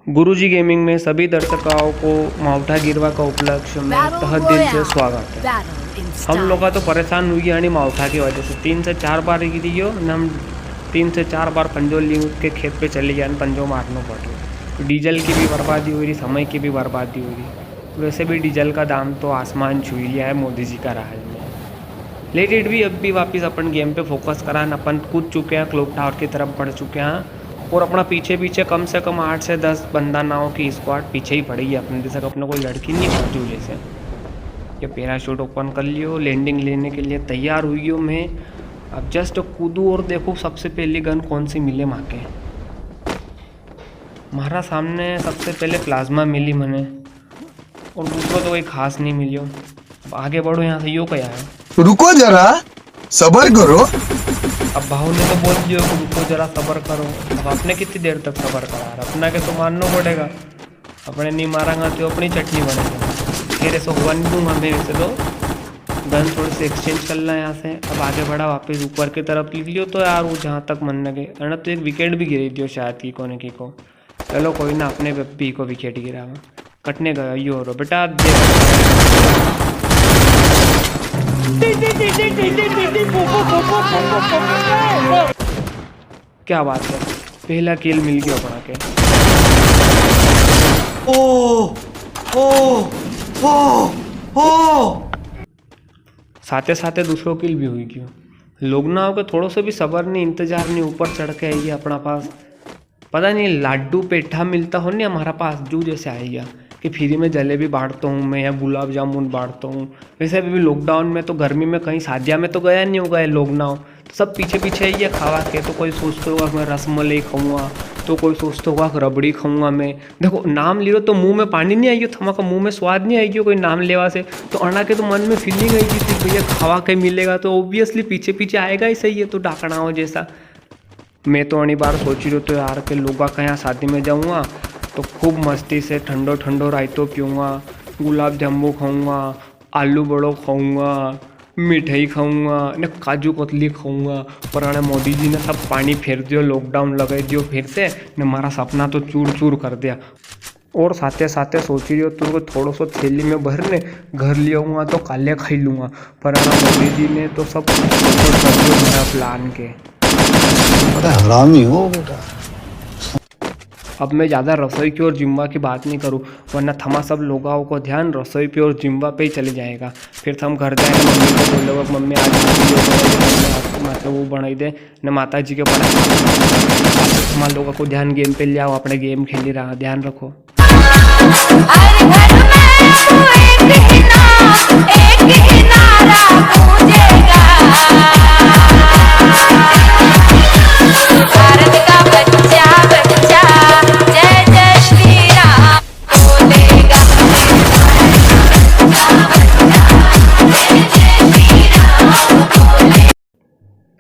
गुरुजी gaming में सभी दर्शकों को मावठा गिरवा का उपलक्ष्य में तहे दिल से स्वागत है। हम लोग तो परेशान हुई है मावठा की वजह से 3 से 4 बार गिरी हो न हम 3 से 4 बार पंजो ली के खेत पे चले गए पंजो मारना पड़े। डीजल की भी बर्बादी हुई रही, समय की भी बर्बादी हुई रही। वैसे भी डीजल का दाम तो आसमान छू लिया है मोदी जी का राज में। लेकिन भी अब भी वापस अपन गेम पे फोकस करा, अपन कूद चुके हैं, क्लॉक टावर की तरफ बढ़ चुके हैं और अपना पीछे पीछे कम से कम 8 से 10 बंदा नाव की स्क्वाड पीछे ही पड़ी है अपने जैसे। अपने कोई लड़की नहीं पहुँचू जैसे। ये पैराशूट ओपन कर लियो, लैंडिंग लेने के लिए तैयार हुई हो मैं। अब जस्ट कूदूँ और देखो सबसे पहली गन कौन सी मिले माँ के। हमारा सामने सबसे पहले प्लाज्मा मिली मैंने और दूसरा तो कोई खास नहीं मिलियो। अब आगे बढ़ो यहाँ से। यो क्या है? रुको जरा सबर करो। अब भाव ने तो बोल दियो कि रुको जरा सबर करो। अब आपने कितनी देर तक सबर करा? अपना के तो मानना पड़ेगा। अपने नहीं मारांगा तो अपनी चटनी बनेगी। फिर ऐसा हुआ नहीं दूंगा मैं। वैसे तो गन थोड़े से एक्सचेंज कर ला यहाँ से। अब आगे बढ़ा वापस ऊपर की तरफ लिख लियो तो यार वो जहाँ तक मन लगे है ना। तो एक विकेट भी गिरी दियो शायद की कोने की को। चलो कोई ना, अपने पी को विकेट गिरा कटने गया। यो रो बेटा क्या बात है, पहला किल मिल गया अपना के। साथे साथे दूसरों किल भी हुई क्यों। लोग ना हो के थोड़ा सा भी सबर नहीं, इंतजार नहीं, ऊपर चढ़ के आइए अपना पास। पता नहीं लाडू पेठा मिलता हो नहीं हमारा पास जू जैसे आइया कि फ्री में जलेबी बांटता हूँ मैं या गुलाब जामुन बांटता हूँ। वैसे भी लॉकडाउन में तो गर्मी में कहीं शादिया में तो गया नहीं होगा लोग ना हो, तो सब पीछे पीछे ही है खावा के। तो कोई सोचता होगा मैं रसमलाई खाऊंगा, तो कोई सोचता होगा रबड़ी खाऊंगा मैं। देखो नाम लियो तो मुंह में पानी नहीं आई थमा का, मुंह में स्वाद नहीं आई कोई नाम लेवा से। तो अना के तो मन में फीलिंग आई थी भैया खावा के मिलेगा तो ऑब्वियसली पीछे पीछे आएगा ही सही है। तो डाकना हो जैसा मैं तो अनी बार सोच रही हूँ तो यार के लोग कहीं शादी में जाऊँगा तो खूब मस्ती से ठंडो ठंडो रायतो पीऊँगा, गुलाब जामुन खाऊँगा, आलू बड़ो खाऊँगा, मिठाई खाऊँगा न काजू कतली खाऊँगा। पर मोदी जी ने सब पानी फेर दियो, लॉकडाउन लगा दियो फिर से ने हमारा सपना तो चूर चूर कर दिया। और साथे साथे सोच रही हो तुमको थोड़ा सा थैली में भरने घर ले आऊँगा तो काले खाई लूँगा। पर मोदी जी ने तो सब कर दिया मेरा प्लान के। हरामी हो बेटा। अब मैं ज़्यादा रसोई की और जिम्बा की बात नहीं करूँ वरना थमा सब लोगों को ध्यान रसोई पे और जिम्बा पे ही चले जाएगा। फिर हम घर जाएंगे मम्मी को बोलोगे मम्मी आज मतलब वो बनाई दे न माता जी के बनाए। हमारे लोगों को ध्यान गेम पे ले आओ, अपने गेम खेली रहा, ध्यान रखो।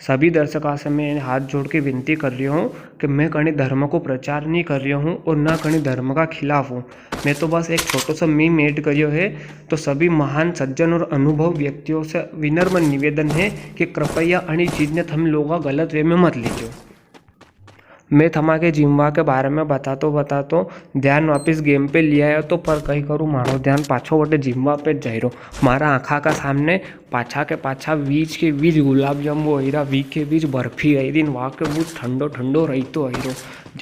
सभी दर्शकों से मैं हाथ जोड़ के विनती कर रही हूँ कि मैं कहीं धर्म को प्रचार नहीं कर रही हूँ और ना कहीं धर्म का खिलाफ हूँ। मैं तो बस एक छोटा सा मीम ऐड करियो है। तो सभी महान सज्जन और अनुभव व्यक्तियों से विनम्र निवेदन है कि कृपया अनी चीज़ ने हम लोग गलत वे में मत लीजिए। मैं थमा के जिम्बा के बारे में बतातो ध्यान वापस गेम पे लिया है तो पर कहीं करूँ मारो ध्यान पाछो वटे जिम्बा पे जाइरो। मारा आँखा का सामने पाछा के पाछा बीच के बीच गुलाब जामुन अहिरा, वी के बीच बर्फी आई दिन, वहाँ के बीच ठंडो ठंडो रहीतो अहिरो।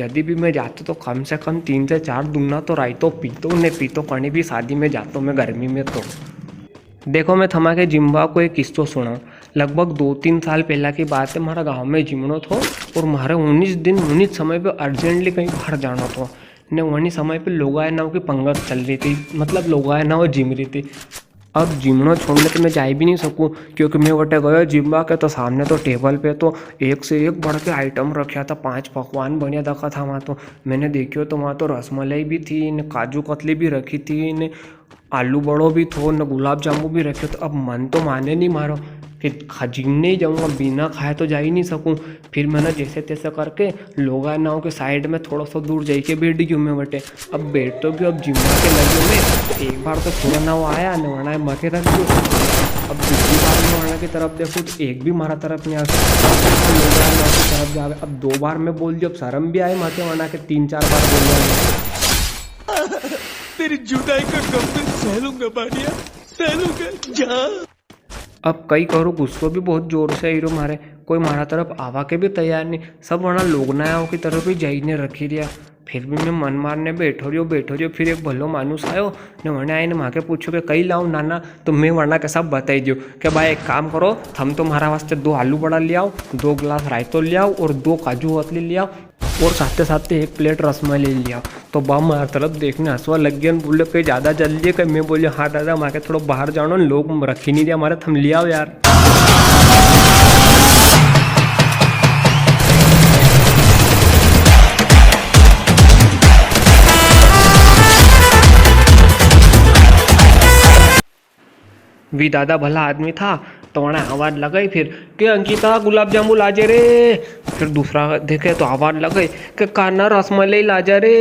यदि भी मैं जाता तो कम से कम 3 से 4 दूना तो रायतो पीतो ने पीतो कहीं भी शादी में जाता मैं गर्मी में। तो देखो मैं थमा के जिम्बा को एक किस्सो सुना। लगभग 2-3 साल पहला की बात है। हमारा गांव में जिमनो थो और हमारे 19 दिन 19 समय पे अर्जेंटली कहीं बाहर जाना था ने। वही समय पे लोगाए नाव की पंगत चल रही थी, मतलब लोगाए नाव जिम रही थी। अब जिमनो छोड़ने तो मैं जा भी नहीं सकूँ क्योंकि मैं वटे गया जिम्बा के तो सामने तो टेबल पे तो एक से एक बढ़ के आइटम रखा था। 5 पकवान बढ़िया रखा था वहाँ। तो मैंने देखियो तो वहाँ तो रसमलाई भी थी न, काजू कतली भी रखी थी न, आलू बड़ो भी थो न, गुलाब जामुन भी रखे। तो अब मन तो माने नहीं मारो कि जिम नहीं जाऊँगा, बिना खाए तो जा ही नहीं सकूँ। फिर मैंने जैसे तैसे करके लोगा नाव के साइड में थोड़ा सा दूर जाके बैठ गई मैं बटे। अब बैठ तो भी अब जिम के लगे में एक बार तो थोड़ा नाव आया न वरना मके रख दो। अब दूसरी बार मैं वरना की तरफ देखूँ तो एक भी हमारा तरफ नहीं आ लोगा नाव की तरफ जावे। अब 2 बार मैं बोल दी, अब शर्म भी आए माथे वरना के 3-4 बार बोल दिया। तेरी जुदाई का गम मैं सह लूंगा बानिया, सह लूंगा। जा। अब कई करो गुस्सो भी बहुत जोर से हीरो मारे, कोई मारा तरफ आवा के भी तैयार नहीं, सब वरना लोगनायाओं की तरफ ही जाइने रखी रिया। फिर भी मैं मन मारने बैठो रहियो। फिर एक भलो मानुस आयो ने वने आईने माके पूछो कि कई लाऊं नाना, तो मैं वरना के सब बताई दियो कि भाई एक काम करो, थम तो हमारा वास्ते 2 आलू बड़ा ले आओ, 2 गिलास रायतो ले आओ और 2 काजू कतली ले आओ और साथ 1 प्लेट रसमलाई ले लिया। तो बा हमारी तरफ देखने हंसवा लग गया, बोले कहीं ज़्यादा जल्दी है। कहीं मैं बोले हाँ दादा माके थोड़ा बाहर जानो, लोग रखी नहीं दिया हमारे, थम ले आओ यार। वी दादा भला आदमी था तो वहाँ आवाज़ लगाई फिर कि अंकिता गुलाब जामुन लाजे रे। फिर दूसरा देखे तो आवाज़ लगाई कि कान्हा रसमलाई लाजा रे।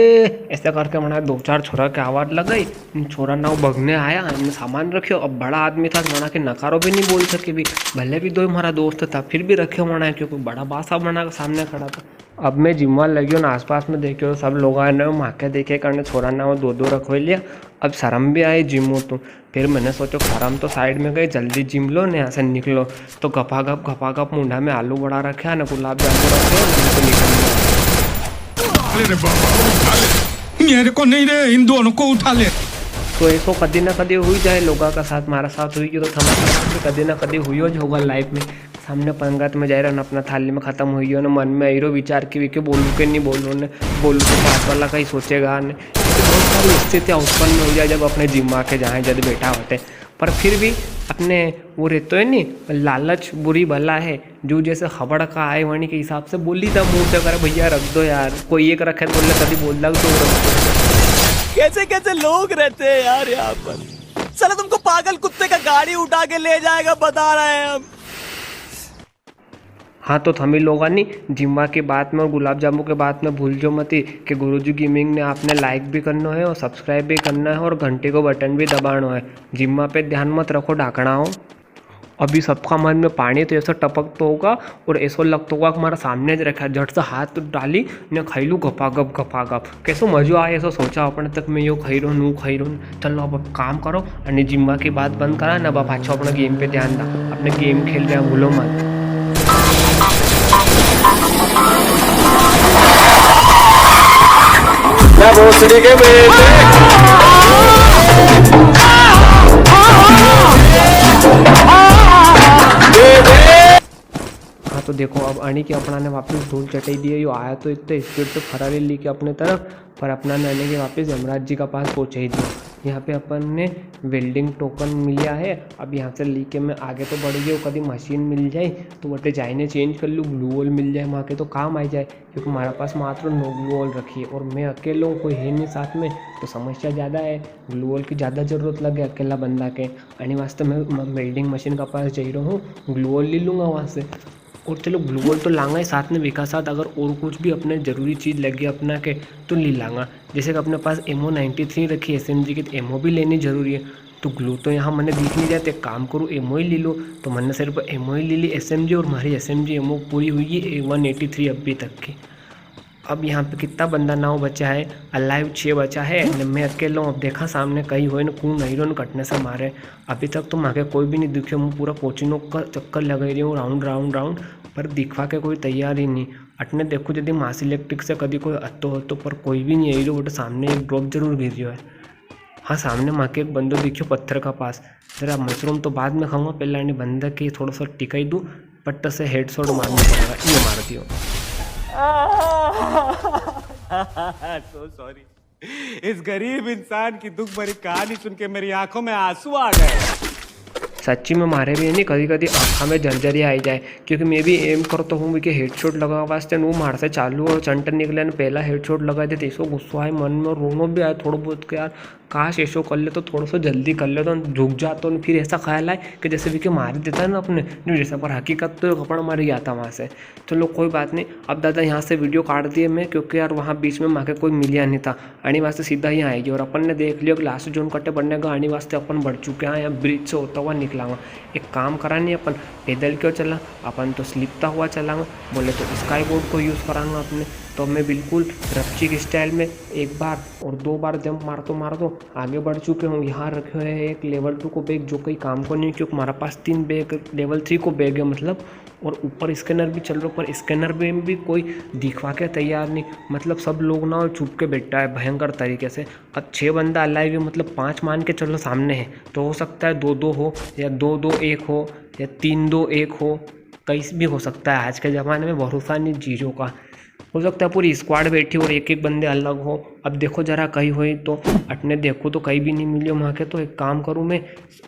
ऐसा करके वहाँ 2-4 छोरा के आवाज़ लगाई। छोरा ना वो भगने आया, हमने सामान रखियो। अब बड़ा आदमी था वहाँ के नकारो भी नहीं बोल सके भी, भले भी 2 हमारा दोस्त था फिर भी रखे वहाँ, क्योंकि बड़ा बासा बना के सामने खड़ा था। अब मैं जिम्मा लगी ना आसपास में देखियो सब लोग आए ना माके देखे करने, छोरा ना वो 2-2 रखो लिया। अब शर्म भी आई जिमो तो फिर मैंने सोचो शर्म तो साइड में गई, जल्दी जिम लो ने यहाँ से निकलो। तो गपागप मुंडा में आलू बड़ा रखे ना गुलाब जामुन रखे तो निकल गया। अरे बाबा उठा ले, मेरे को नहीं रे, इन दोनों को उठा ले। तो ऐसो कदी ना कदी हुई जाए लोगों का साथ, हमारा साथ हुई कि तो हमारे साथ भी कदी ना कदी हुई होगा लाइफ में। सामने पंगत में जा रहा ना अपना थाली में ख़त्म हुई हो ना, मन में हीरो विचार की कि बोलूँ कि नहीं बोलूँ ने, बोलूँ तो पास वाला कहीं सोचेगा ने। बहुत सारी स्थितियाँ उत्पन्न हो जाए जब अपने जिम्मा के जहाँ जब बैठा होते, पर फिर भी अपने वो रहते है नहीं, लालच बुरी भला है। जो जैसे खबड़ का आए वाणी के हिसाब से बोली था मुँह से, करे भैया रख दो यार, कोई एक रखे तो बोले कभी बोल लग तो रख दो। कैसे कैसे लोग रहते हैं यार यहाँ पर। साला तुमको पागल कुत्ते का गाड़ी उठा के ले जाएगा बता रहे हैं हम। हाँ तो थमी लोगा नहीं जिम्मा की बात में और गुलाब जामुन के बात में भूल जो मती कि गुरुजी गेमिंग ने आपने लाइक भी करना है और सब्सक्राइब भी करना है और घंटे को बटन भी दबाना है। जिम्मा पे ध्यान मत रखो ढाकना हो। अभी सबका मन में पानी तो ऐसा टपक तो होगा और ऐसा लगता होगा कि हमारा सामने रखा, झट से हाथ डाली ने खाई लूँ गपागप कैसो मज़ो आए ऐसा सोचा अपने तक मैं यो खाई रहूँ खाई रहूँ। चलो अब काम करो और जिम्मा की बात बंद करा ना, अब अच्छा अपना गेम पे ध्यान दा, अपने गेम खेल रहे भूलो मत। भोसड़ी के हाँ तो देखो अब अणी के अपना ने वापस धूल चटाई दी है। यो आया तो इतने स्पीड से फरारी ली के अपने तरफ, पर अपना ने आने के वापस यमराज जी का पास पहुँचा ही दिया। यहाँ पे अपन ने वेल्डिंग टोकन मिला है। अब यहाँ से ली के मैं आगे तो बढ़ गया, कभी मशीन मिल जाए तो बटे जाइने चेंज कर लूँ, ग्लू वॉल मिल जाए वहाँ के तो काम आ जाए, क्योंकि हमारे पास मात्र 9 ग्लू वॉल रखी है और मैं अकेला हूँ, कोई है नहीं साथ में तो समस्या ज़्यादा है। ग्लू वॉल की ज़्यादा ज़रूरत लगे अकेला बंदा के, यानी वास्ते मैं वेल्डिंग मशीन का पास जा रहा हूँ, ग्लू वॉल ले लूँगा वहाँ से। और चलो ग्लू वॉल तो लांगा ही साथ में विका साथ, अगर और कुछ भी अपने ज़रूरी चीज़ लगे अपना के तो ले लांगा। जैसे कि अपने पास एमओ 93 रखी SMG की, तो एमओ भी लेनी ज़रूरी है। तो ग्लू तो यहाँ मैंने दिख नहीं जाते, काम करूँ एमओ ही ले लो, तो मैंने सिर्फ एमओ ही ले ली SMG और हमारी SMG एमओ पूरी हुई है 183 अभी तक की। अब यहाँ पे कितना बंदा नाव बचा है, अलाइव 6 बचा है, मैं अकेला हूँ। अब देखा सामने कहीं हुए ना कौन नहीं रहो कटने से मारे, अभी तक तो माके कोई भी नहीं दिखे। मैं पूरा कोचिनों का चक्कर लगा रही हूँ राउंड, पर दिखवा के कोई तैयार ही नहीं। अटने देखो यदि मास इलेक्ट्रिक से कभी कोई अत्तो हो तो, पर कोई भी नहीं आई रही। बट सामने एक ड्रॉप जरूर गिर रही है। हाँ सामने माँ के एक बंदो दिखियो पत्थर का पास। जरा मशरूम तो बाद में खाऊंगा, पहले आने बंदा के थोड़ा सा टिकाई दूँ, पट्टा से हेड शॉट मारना पड़ेगा, ये मार दियो। So sorry। इस गरीब इंसान की दुख भरी कहानी सुन के मेरी आंखों में आंसू आ गए। सच्ची में मारे भी नहीं कभी कभी आँखा में जर्जरी आई जाए, क्योंकि मैं भी एम करता हूँ कि हेडशॉट लगा वास्ते वो मार से चालू और चंटर निकले ने पहला हेडशॉट लगा दे, तो इसको गुस्सा आए मन में, रोनो भी आया थोड़ा बहुत कि यार काश ऐसो कर ले तो थोड़ा सा जल्दी कर ले तो झुक जाता। तो फिर ऐसा ख्याल आए कि जैसे भी कि मार देता है ना अपने नहीं, जैसा पर हकीकत तो कपड़ा मार गया था वहाँ से। चलो कोई बात नहीं, अब दादा यहाँ से वीडियो काट दिए मैं, क्योंकि यार वहाँ बीच में माँ के कोई मिलिया नहीं था। आने वास्ते सीधा ही आएगी और अपन ने देख लिया कि लास्ट जोन कट्टे बढ़ने का आने वास्ते अपन बढ़ चुके हैं, यहाँ ब्रिज से होता हुआ निकलांगा। एक काम करा नहीं, अपन पैदल क्यों चला, अपन तो स्लिपता हुआ चलांगा, बोले तो स्काई बोर्ड को यूज़ करांगा अपने। तो मैं बिल्कुल रफ्ची के स्टाइल में एक बार और 2 बार जंप मारतो आगे बढ़ चुके हूँ। यहाँ रखे हुए हैं एक लेवल 2 को बैग जो कोई काम को नहीं, क्योंकि हमारे पास 3 बैग लेवल 3 को बैग है मतलब। और ऊपर स्कैनर भी चल रहा, पर स्कैनर में भी कोई दिखवा के तैयार नहीं, मतलब सब लोग ना छुप के बैठा है भयंकर तरीके से। अब 6 बंदा अलाइव है, मतलब 5 मान के चलो सामने है, तो हो सकता है 2-2 हो या 2-2-1 हो या 3-2-1 हो, कहीं भी हो सकता है। आज के ज़माने में भरोसा नहीं चीज़ों का, हो सकता है पूरी स्क्वाड बैठी और एक एक बंदे अलग हो। अब देखो जरा कहीं हुई तो अटने देखो तो कहीं भी नहीं मिले वहाँ के, तो एक काम करूँ मैं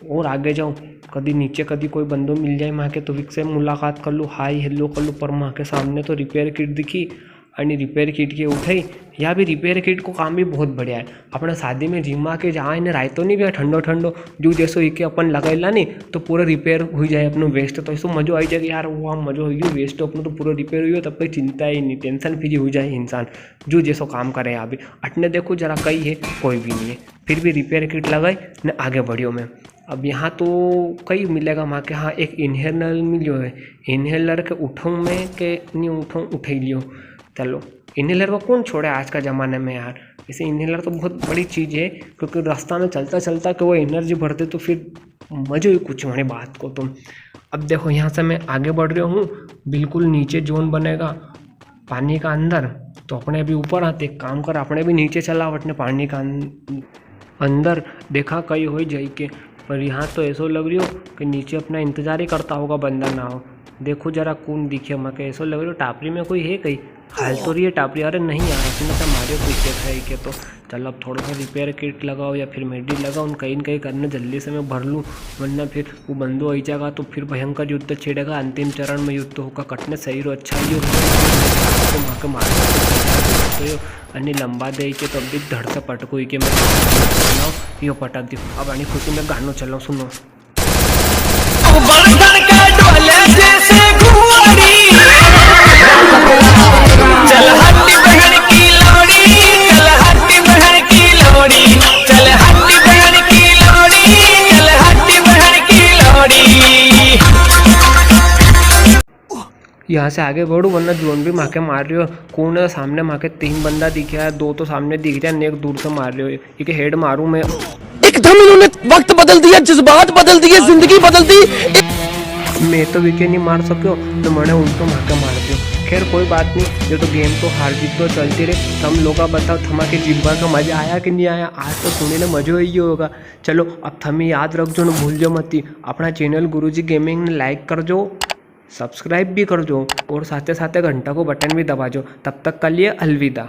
और आगे जाऊँ, कभी नीचे कभी कोई बंदो मिल जाए वहाँ के तो विक से मुलाकात कर लूँ, हाई हेलो कर लूँ। पर वहाँ के सामने तो रिपेयर किट दिखी आणि रिपेयर किट के उठाई। या भी रिपेयर किट को काम भी बहुत बढ़िया है। अपने शादी में जिमा के जहाँ इन्हें रायतो नहीं भी ठंडो ठंडो जो जैसो ही के अपन लगेला नहीं तो पूरा रिपेयर हो जाए अपनो वेस्ट, तो ऐसा मज़ो आई जाए कि यार वो मज़ो हो गया वेस्ट अपनो तो पूरा रिपेयर हुई तब कोई चिंता ही नहीं, टेंशन फ्री हो जाए इंसान जो जैसो काम करे। अभी अटने देखो जरा कहीं है कोई भी नहीं है, फिर भी रिपेयर किट लगाई ने आगे बढ़ियो मैं। अब यहाँ तो कई मिलेगा वहाँ के, हाँ एक इन्हेलर मिलियो है, इन्हेलर के उठाऊँ मैं के नहीं उठाऊँ, उठे लियो। चलो इन्हेलर को कौन छोड़े आज का ज़माने में यार, इसे इन्हेलर तो बहुत बड़ी चीज़ है, क्योंकि रास्ता में चलता चलता कि वो एनर्जी भरते तो फिर मज़े ही कुछ होने बात को। तुम अब देखो यहाँ से मैं आगे बढ़ रहा हूँ, बिल्कुल नीचे जोन बनेगा पानी का अंदर, तो अपने अभी ऊपर आते एक काम कर अपने भी नीचे चला अपने पानी का अंदर देखा कहीं हो जाए के। पर यहाँ तो ऐसा लग रही हो कि नीचे अपना इंतज़ार ही करता होगा बंदा ना हो। देखो जरा कौन दिखे मके, ऐसा लग रही हो टापरी में कोई है कहीं, हाल तो रही है टापरी। अरे नहीं यार अपने तो मारे पीछे है के, तो चल अब थोड़ा सा रिपेयर किट लगाओ या फिर मेडी लगाओ, उन कहीं न कहीं करने जल्दी से मैं भर लूँ, वरना फिर वो बंदो आई जाएगा तो फिर भयंकर युद्ध छेड़ेगा। अंतिम चरण में युद्ध होगा, कटने सही रो अच्छा ही हो मार आणि लंबा दे के तो अभी धड़ से पटको के मैं यो पटक दी। अब आनी खुशी में गानों चलो सुनो। यहाँ से आगे बढ़ू वरना जोन भी माके मार रही हो। कौन है सामने माके 3 बंदा दिखे है, 2 तो सामने दिख रहा है, एक दूर से मार रहे हो। ये हेड मारूं मैं, एकदम इन्होंने वक्त बदल दिया, जज्बात बदल दिए, जिंदगी बदल दी। मैं तो विकेट नहीं मार सको तो मैंने उनको माके मार दियो। खैर कोई बात नहीं, ये तो गेम तो हार जीत तो चलती रहे। तुम लोग बताओ थमा के जिब्बा का मज़ा आया कि नहीं आया, आज तो सुनने में मज़ो ही होगा। चलो अब थमें याद रख जो, भूल जो मत अपना चैनल गुरुजी गेमिंग ने लाइक कर जो, सब्सक्राइब भी कर दो और साथ साथ घंटा को बटन भी दबा दो। तब तक के लिए अलविदा।